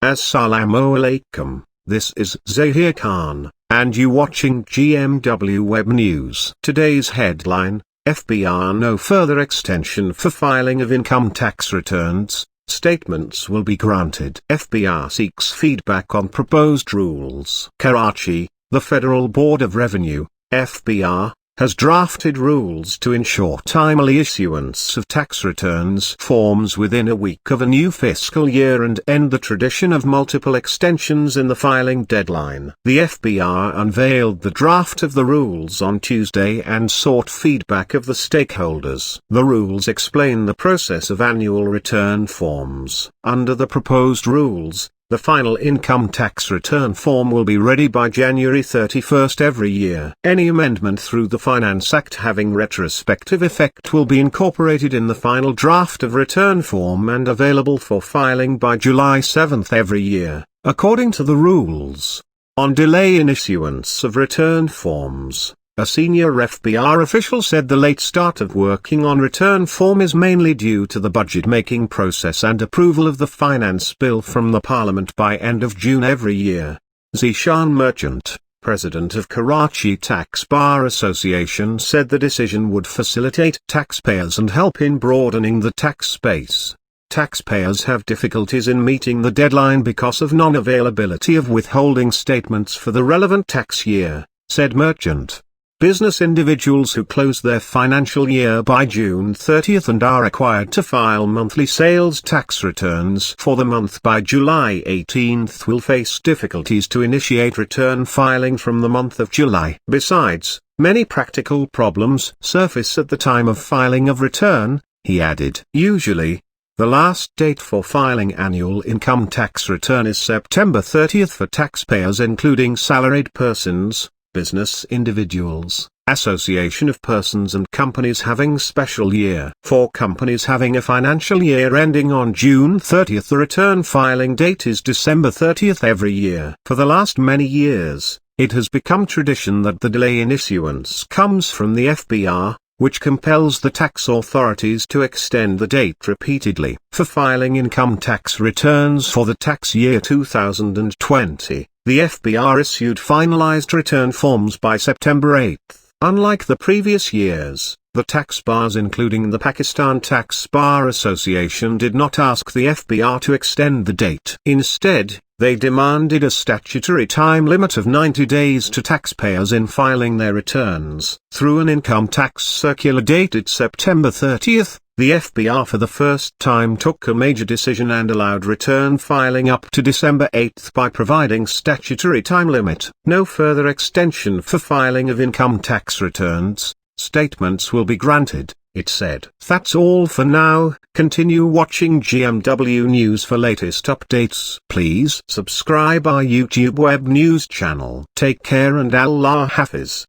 Assalamu alaikum, this is Zahir Khan, and you watching GMW Web News. Today's headline: FBR no further extension for filing of income tax returns, statements will be granted. FBR seeks feedback on proposed rules. Karachi, the Federal Board of Revenue, FBR, has drafted rules to ensure timely issuance of tax returns forms within a week of a new fiscal year and end the tradition of multiple extensions in the filing deadline. The FBR unveiled the draft of the rules on Tuesday and sought feedback of the stakeholders. The rules explain the process of annual return forms. Under the proposed rules, the final income tax return form will be ready by January 31st every year. Any amendment through the Finance Act having retrospective effect will be incorporated in the final draft of return form and available for filing by July 7th every year, according to the rules. On delay in issuance of return forms, a senior FBR official said the late start of working on return form is mainly due to the budget-making process and approval of the finance bill from the Parliament by end of June every year. Zishan Merchant, president of Karachi Tax Bar Association, said the decision would facilitate taxpayers and help in broadening the tax space. Taxpayers have difficulties in meeting the deadline because of non-availability of withholding statements for the relevant tax year, said Merchant. Business individuals who close their financial year by June 30th and are required to file monthly sales tax returns for the month by July 18th will face difficulties to initiate return filing from the month of July. Besides, many practical problems surface at the time of filing of return, he added. Usually, the last date for filing annual income tax return is September 30th for taxpayers including salaried persons, business individuals, association of persons and companies having special year. For companies having a financial year ending on June 30th, the return filing date is December 30th every year. For the last many years, it has become tradition that the delay in issuance comes from the FBR, which compels the tax authorities to extend the date repeatedly. For filing income tax returns for the tax year 2020, the FBR issued finalized return forms by September 8. Unlike the previous years, the tax bars including the Pakistan Tax Bar Association did not ask the FBR to extend the date. Instead, they demanded a statutory time limit of 90 days to taxpayers in filing their returns. Through an income tax circular dated September 30th, the FBR for the first time took a major decision and allowed return filing up to December 8th by providing statutory time limit. No further extension for filing of income tax returns, statements will be granted, it said. That's all for now. Continue watching GMW News for latest updates. Please subscribe our YouTube Web News channel. Take care and Allah Hafiz.